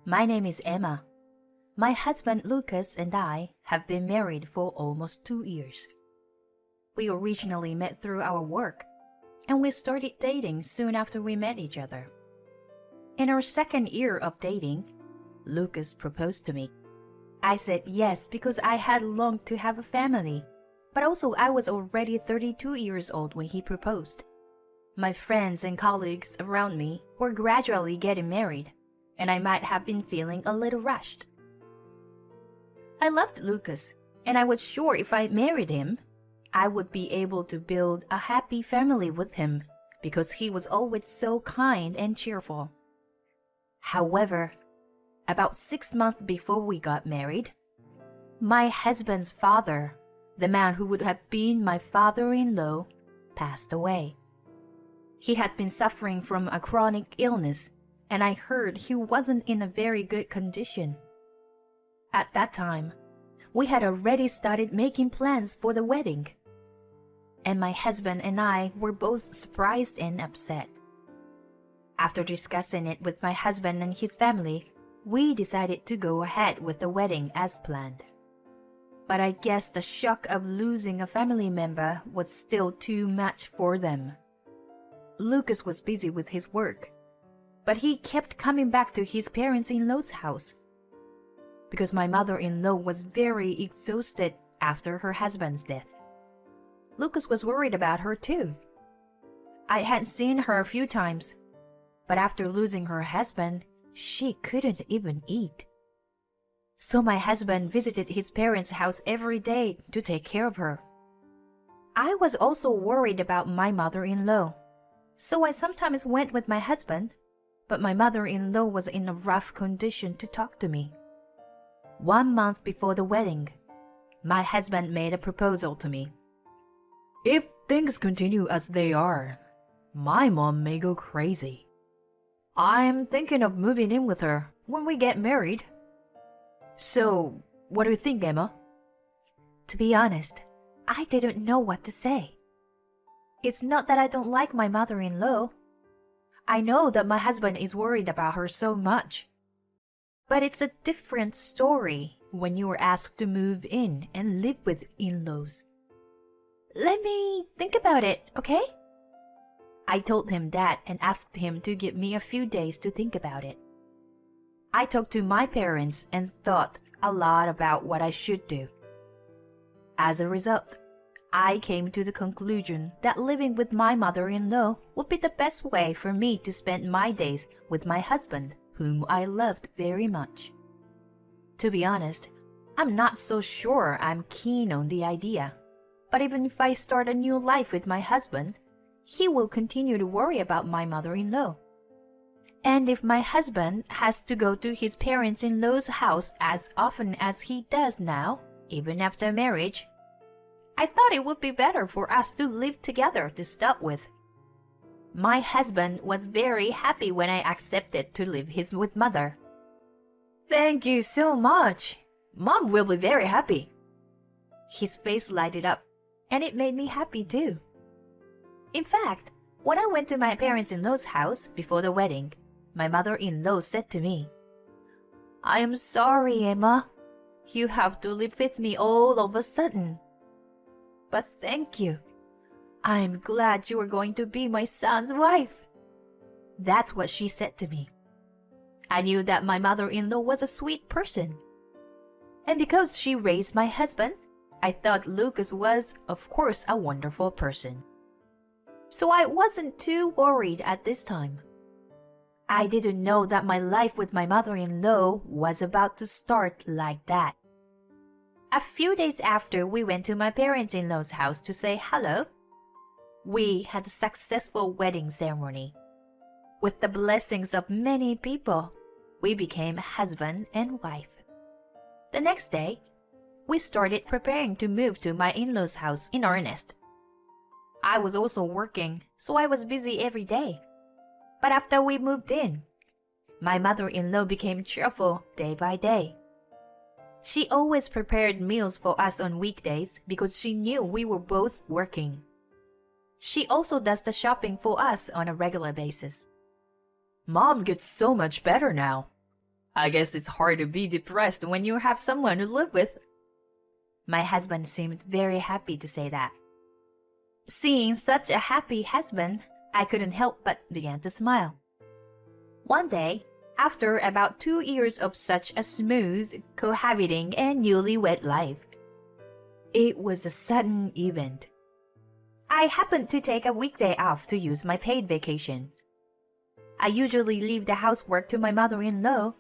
My name is Emma. My husband Lucas and I have been married for almost 2 years. We originally met through our work, and we started dating soon after we met each other. In our second year of dating, Lucas proposed to me. I said yes because I had longed to have a family, but also I was already 32 years old when he proposed. My friends and colleagues around me were gradually getting married, and I might have been feeling a little rushed. I loved Lucas, and I was sure if I married him, I would be able to build a happy family with him because he was always so kind and cheerful. However, about 6 months before we got married, my husband's father, the man who would have been my father-in-law, passed away. He had been suffering from a chronic illness, and I heard he wasn't in a very good condition. At that time, we had already started making plans for the wedding, and my husband and I were both surprised and upset. After discussing it with my husband and his family, we decided to go ahead with the wedding as planned. But I guess the shock of losing a family member was still too much for them. Lucas was busy with his work, but he kept coming back to his parents-in-law's house because my mother-in-law was very exhausted after her husband's death. Lucas was worried about her too. I had seen her a few times, but after losing her husband, she couldn't even eat. So my husband visited his parents' house every day to take care of her. I was also worried about my mother-in-law, so I sometimes went with my husband, but my mother-in-law was in a rough condition to talk to me. 1 month before the wedding, my husband made a proposal to me. If things continue as they are, my mom may go crazy. I'm thinking of moving in with her when we get married. So, what do you think, Emma? To be honest, I didn't know what to say. It's not that I don't like my mother-in-law. I know that my husband is worried about her so much. But it's a different story when you are asked to move in and live with in-laws. Let me think about it, okay? I told him that and asked him to give me a few days to think about it. I talked to my parents and thought a lot about what I should do. As a result, I came to the conclusion that living with my mother-in-law would be the best way for me to spend my days with my husband, whom I loved very much. To be honest, I'm not so sure I'm keen on the idea, but even if I start a new life with my husband, he will continue to worry about my mother-in-law. And if my husband has to go to his parents-in-law's house as often as he does now, even after marriage, I thought it would be better for us to live together to start with. My husband was very happy when I accepted to live with mother. Thank you so much. Mom will be very happy. His face lighted up, and it made me happy too. In fact, when I went to my parents-in-law's house before the wedding, my mother-in-law said to me, I am sorry, Emma. You have to live with me all of a sudden. But thank you. I am glad you are going to be my son's wife. That's what she said to me. I knew that my mother-in-law was a sweet person. And because she raised my husband, I thought Lucas was, of course, a wonderful person. So I wasn't too worried at this time. I didn't know that my life with my mother-in-law was about to start like that. A few days after we went to my parents-in-law's house to say hello, we had a successful wedding ceremony. With the blessings of many people, we became husband and wife. The next day, we started preparing to move to my in-laws' house in earnest. I was also working, so I was busy every day. But after we moved in, my mother-in-law became cheerful day by day. She always prepared meals for us on weekdays because she knew we were both working. She also does the shopping for us on a regular basis. Mom gets so much better now. I guess it's hard to be depressed when you have someone to live with. My husband seemed very happy to say that. Seeing such a happy husband, I couldn't help but began to smile. One day, after about 2 years of such a smooth, cohabiting and newlywed life, it was a sudden event. I happened to take a weekday off to use my paid vacation. I usually leave the housework to my mother-in-law,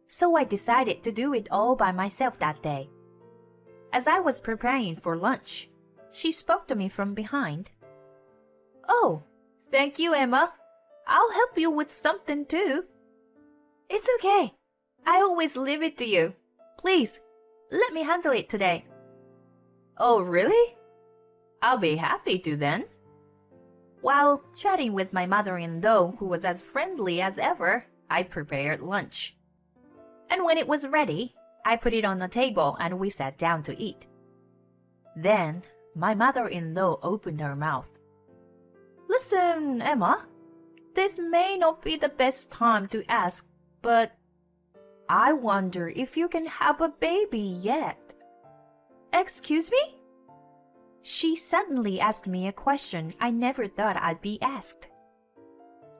so I decided to do it all by myself that day. As I was preparing for lunch, she spoke to me from behind. "Oh, thank you, Emma. I'll help you with something too." "It's okay. I always leave it to you. Please, let me handle it today." "Oh, really? I'll be happy to then." While chatting with my mother-in-law, who was as friendly as ever, I prepared lunch. And when it was ready, I put it on the table and we sat down to eat. Then, my mother-in-law opened her mouth. "Listen, Emma, this may not be the best time to ask, but I wonder if you can have a baby yet." "Excuse me?" She suddenly asked me a question I never thought I'd be asked.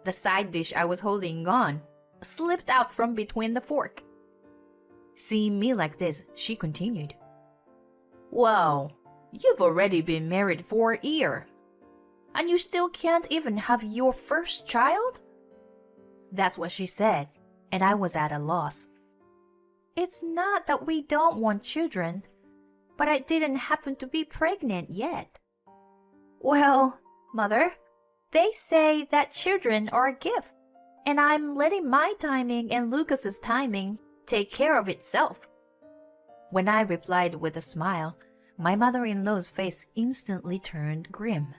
The side dish I was holding on slipped out from between the fork. Seeing me like this, she continued. "Well, you've already been married for a year, and you still can't even have your first child?" That's what she said, and I was at a loss. "It's not that we don't want children, but I didn't happen to be pregnant yet." "Well, Mother, they say that children are a gift, and I'm letting my timing and Lucas's timing take care of itself." When I replied with a smile, my mother-in-law's face instantly turned grim.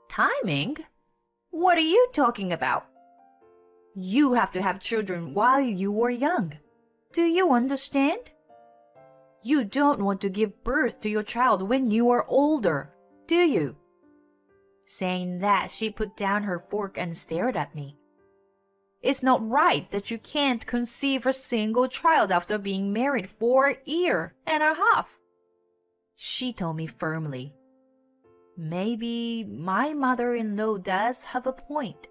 "Timing? What are you talking about? You have to have children while you are young. Do you understand? You don't want to give birth to your child when you are older, do you?" Saying that, she put down her fork and stared at me. "It's not right that you can't conceive a single child after being married for a year and a half," she told me firmly. Maybe my mother-in-law does have a point.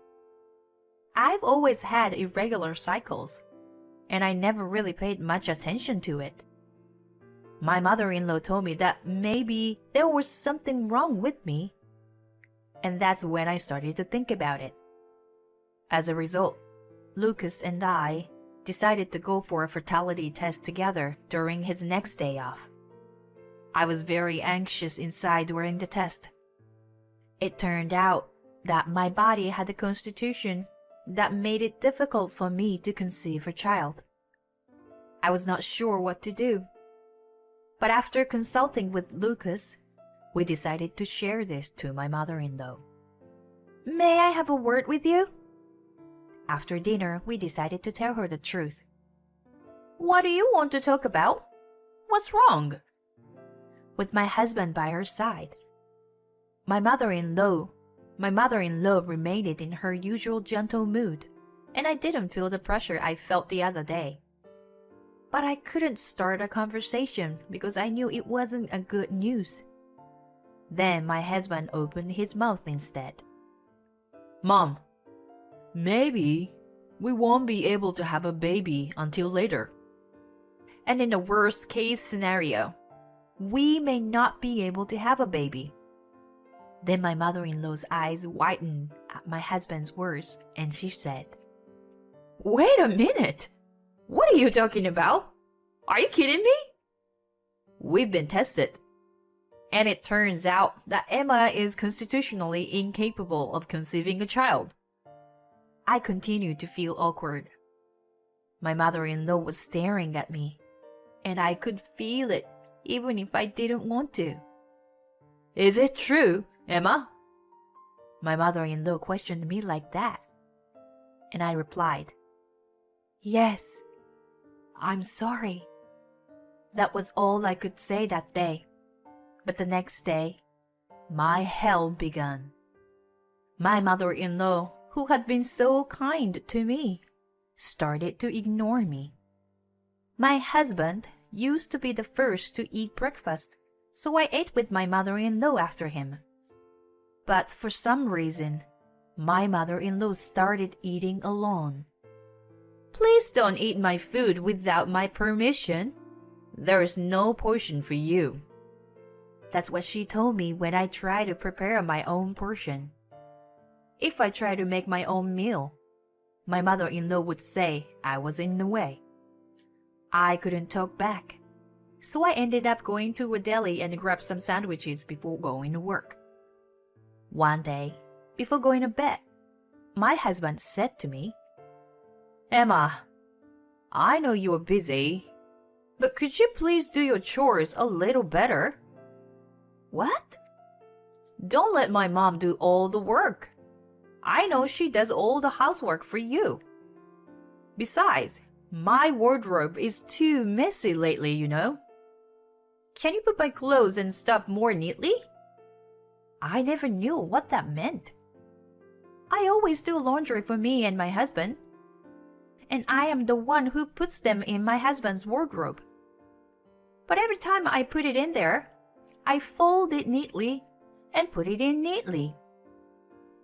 I've always had irregular cycles, and I never really paid much attention to it. My mother-in-law told me that maybe there was something wrong with me, and that's when I started to think about it. As a result, Lucas and I decided to go for a fertility test together during his next day off. I was very anxious inside during the test. It turned out that my body had a constitution that made it difficult for me to conceive a child. I was not sure what to do. But after consulting with Lucas, we decided to share this to my mother-in-law. "May I have a word with you?" After dinner, we decided to tell her the truth. "What do you want to talk about? What's wrong?" With my husband by her side, my mother-in-law remained in her usual gentle mood, and I didn't feel the pressure I felt the other day. But I couldn't start a conversation because I knew it wasn't a good news. Then my husband opened his mouth instead. "Mom, maybe we won't be able to have a baby until later. And in the worst case scenario, we may not be able to have a baby." Then my mother-in-law's eyes widened at my husband's words, and she said, "Wait a minute! What are you talking about? Are you kidding me?" We've been tested, and it turns out that Emma is constitutionally incapable of conceiving a child. I continued to feel awkward. My mother-in-law was staring at me, and I could feel it even if I didn't want to. "Is it true, Emma?" My mother-in-law questioned me like that, and I replied, "Yes, I'm sorry." That was all I could say that day. But the next day, my hell began. My mother-in-law, who had been so kind to me, started to ignore me. My husband used to be the first to eat breakfast, so I ate with my mother-in-law after him. But for some reason, my mother-in-law started eating alone. "Please don't eat my food without my permission. There is no portion for you." That's what she told me when I tried to prepare my own portion. If I tried to make my own meal, my mother-in-law would say I was in the way. I couldn't talk back, so I ended up going to a deli and grabbed some sandwiches before going to work. One day, before going to bed, my husband said to me, "Emma, I know you are busy, but could you please do your chores a little better?" "What?" "Don't let my mom do all the work. I know she does all the housework for you. Besides, my wardrobe is too messy lately, you know. Can you put my clothes and stuff more neatly?" I never knew what that meant. I always do laundry for me and my husband, and I am the one who puts them in my husband's wardrobe. But every time I put it in there, I fold it neatly and put it in neatly.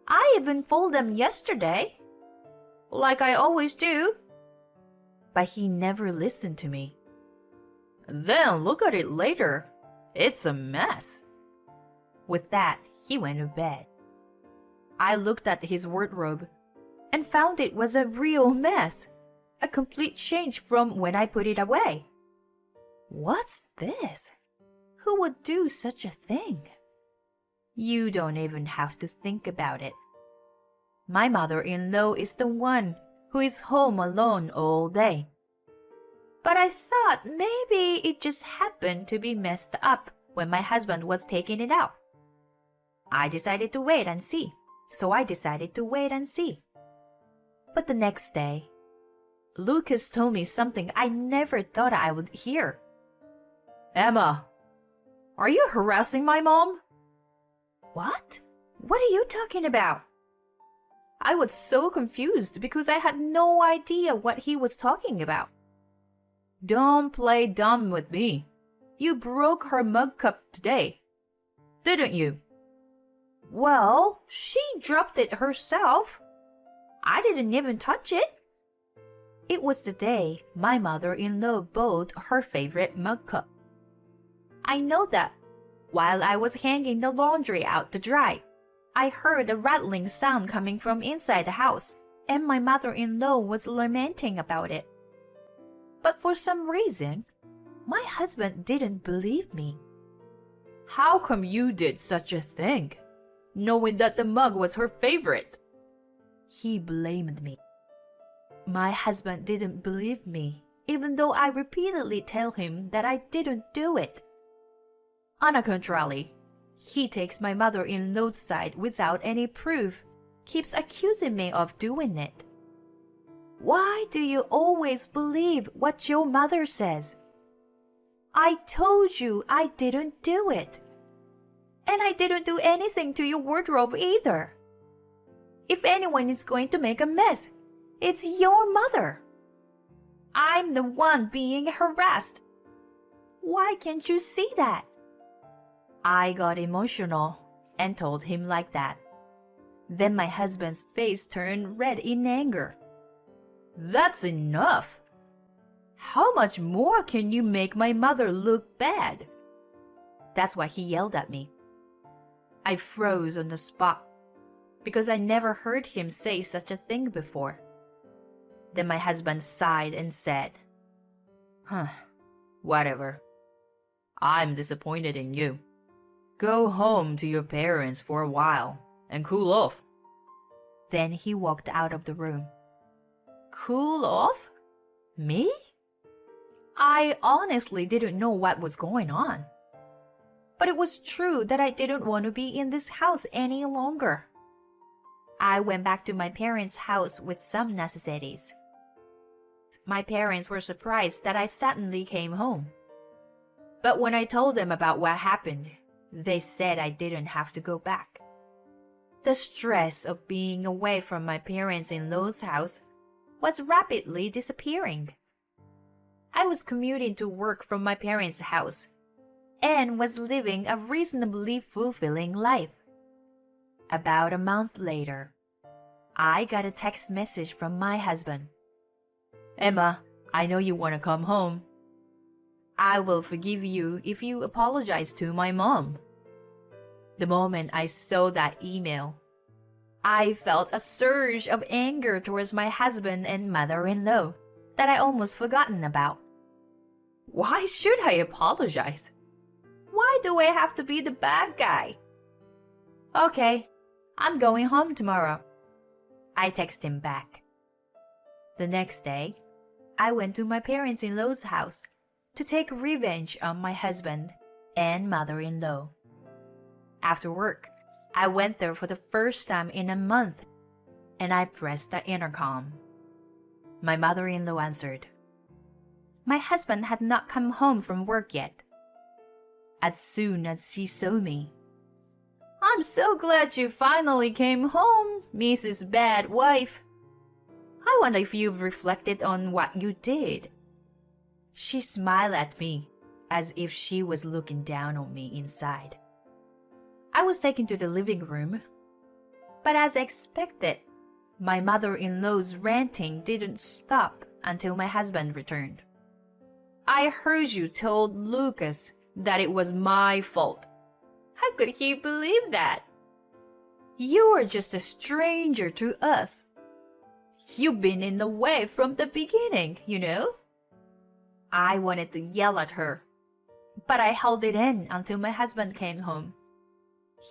I even folded them yesterday, like I always do. But he never listened to me. "Then look at it later. It's a mess." With that, he went to bed. I looked at his wardrobe and found it was a real mess, a complete change from when I put it away. What's this? Who would do such a thing? You don't even have to think about it. My mother-in-law is the one who is home alone all day. But I thought maybe it just happened to be messed up when my husband was taking it out. I decided to wait and see, so I decided to wait and see. But the next day, Lucas told me something I never thought I would hear. "Emma, are you harassing my mom?" "What? What are you talking about?" I was so confused because I had no idea what he was talking about. "Don't play dumb with me. You broke her mug cup today, didn't you?" "Well, she dropped it herself. I didn't even touch it." It was the day my mother-in-law bought her favorite mug cup. I know that while I was hanging the laundry out to dry, I heard a rattling sound coming from inside the house, and my mother-in-law was lamenting about it. But for some reason, my husband didn't believe me. "How come you did such a thing, knowing that the mug was her favorite?" He blamed me. My husband didn't believe me, even though I repeatedly tell him that I didn't do it. On the contrary, he takes my mother-in-law's side without any proof, keeps accusing me of doing it. Why do you always believe what your mother says? I told you I didn't do it. And I didn't do anything to your wardrobe either. If anyone is going to make a mess, it's your mother. I'm the one being harassed. Why can't you see that? I got emotional and told him like that. Then my husband's face turned red in anger. That's enough. How much more can you make my mother look bad? That's why he yelled at me. I froze on the spot because I never heard him say such a thing before. Then my husband sighed and said, Whatever. I'm disappointed in you. Go home to your parents for a while and cool off. Then he walked out of the room. Cool off? Me? I honestly didn't know what was going on. But it was true that I didn't want to be in this house any longer. I went back to my parents' house with some necessities. My parents were surprised that I suddenly came home. But when I told them about what happened, they said I didn't have to go back. The stress of being away from my parents-in-law's house was rapidly disappearing. I was commuting to work from my parents' house and was living a reasonably fulfilling life. About a month later, I got a text message from my husband. "Emma, I know you want to come home. I will forgive you if you apologize to my mom." The moment I saw that email, I felt a surge of anger towards my husband and mother-in-law that I almost forgotten about. Why should I apologize? Why do I have to be the bad guy? "Okay, I'm going home tomorrow," I text him back. The next day, I went to my parents-in-law's house to take revenge on my husband and mother-in-law. After work, I went there for the first time in a month, and I pressed the intercom. My mother-in-law answered. My husband had not come home from work yet. As soon as she saw me, "I'm so glad you finally came home, Mrs. Bad Wife. I wonder if you've reflected on what you did." She smiled at me as if she was looking down on me inside. I was taken to the living room, but as expected, my mother-in-law's ranting didn't stop until my husband returned. "I heard you told Lucas that it was my fault. How could he believe that? You are just a stranger to us. You've been in the way from the beginning, you know." I wanted to yell at her, but I held it in until my husband came home.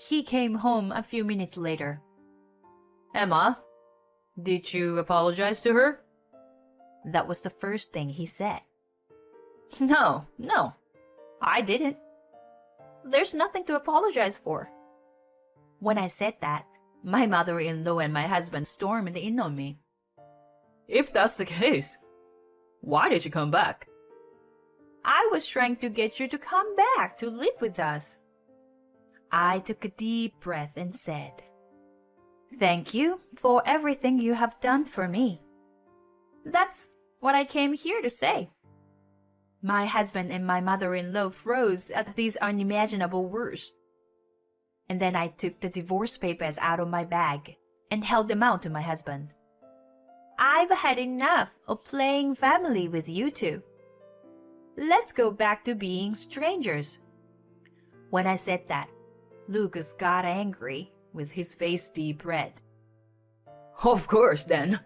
He came home a few minutes later. "Emma, did you apologize to her?" That was the first thing he said. No, I didn't. There's nothing to apologize for." When I said that, my mother-in-law and my husband stormed in on me. "If that's the case, why did you come back?" "I was trying to get you to come back to live with us." I took a deep breath and said, "Thank you for everything you have done for me. That's what I came here to say." My husband and my mother-in-law froze at these unimaginable words. And then I took the divorce papers out of my bag and held them out to my husband. "I've had enough of playing family with you two. Let's go back to being strangers." When I said that, Lucas got angry with his face deep red. "Of course, then.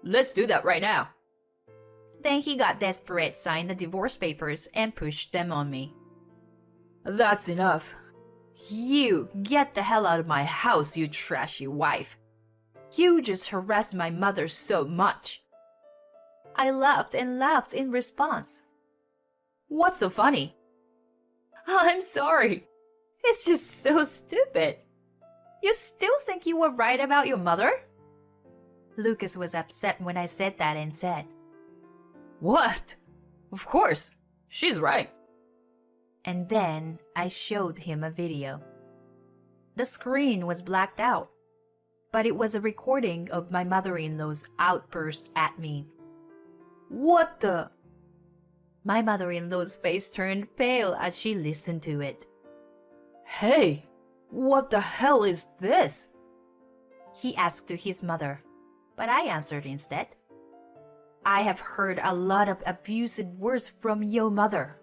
Let's do that right now." Then he got desperate, signed the divorce papers, and pushed them on me. "That's enough. You get the hell out of my house, you trashy wife. You just harassed my mother so much." I laughed and laughed in response. "What's so funny?" "I'm sorry. It's just so stupid. You still think you were right about your mother?" Lucas was upset when I said that and said, "What? Of course, she's right." And then I showed him a video. The screen was blacked out, but it was a recording of my mother-in-law's outburst at me. "What the?" My mother-in-law's face turned pale as she listened to it. "Hey, what the hell is this?" he asked to his mother, but I answered instead. "I have heard a lot of abusive words from your mother.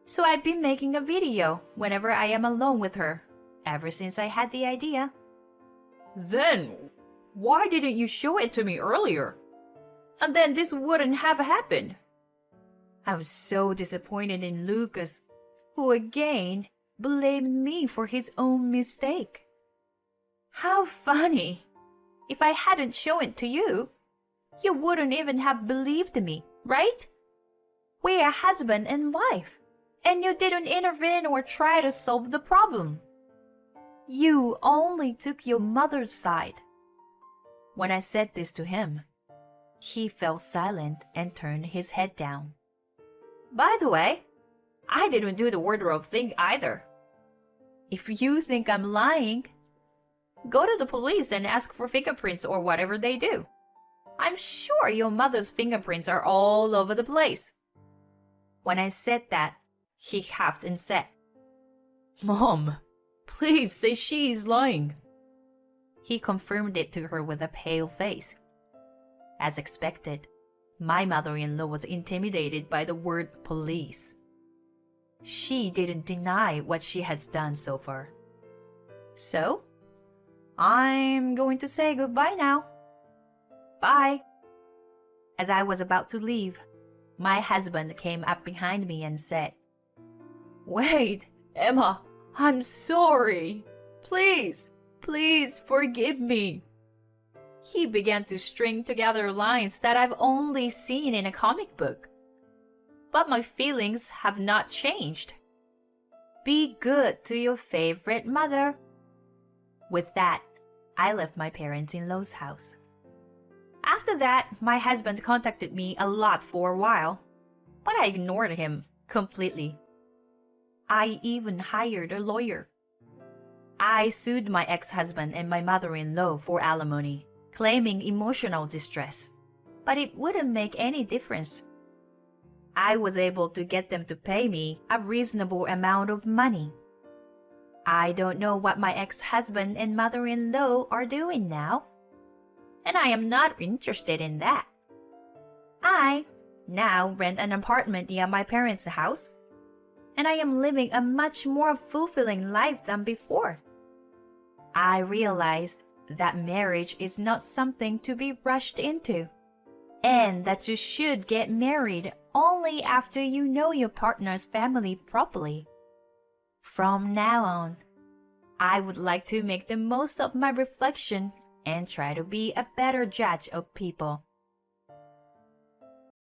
So I've been making a video whenever I am alone with her, ever since I had the idea." "Then, why didn't you show it to me earlier? And then this wouldn't have happened." I was so disappointed in Lucas, who again blamed me for his own mistake. How funny! If I hadn't shown it to you, you wouldn't even have believed me, right? We're husband and wife, and you didn't intervene or try to solve the problem. You only took your mother's side. When I said this to him, he fell silent and turned his head down. By the way, I didn't do the wardrobe thing either. If you think I'm lying, go to the police and ask for fingerprints or whatever they do. I'm sure your mother's fingerprints are all over the place. When I said that, he huffed and said, "Mom, please say she is lying." He confirmed it to her with a pale face. As expected, my mother-in-law was intimidated by the word police. She didn't deny what she has done so far. "So, I'm going to say goodbye now. Bye." As I was about to leave, my husband came up behind me and said, "Wait, Emma, I'm sorry. Please, please forgive me." He began to string together lines that I've only seen in a comic book. But my feelings have not changed. Be good to your favorite mother. With that, I left my parents-in-law's house. After that, my husband contacted me a lot for a while, but I ignored him completely. I even hired a lawyer. I sued my ex-husband and my mother-in-law for alimony, claiming emotional distress, but it wouldn't make any difference. I was able to get them to pay me a reasonable amount of money. I don't know what my ex-husband and mother-in-law are doing now, and I am not interested in that. I now rent an apartment near my parents' house, and I am living a much more fulfilling life than before. I realized that marriage is not something to be rushed into, and that you should get married only after you know your partner's family properly. From now on, I would like to make the most of my reflection and try to be a better judge of people.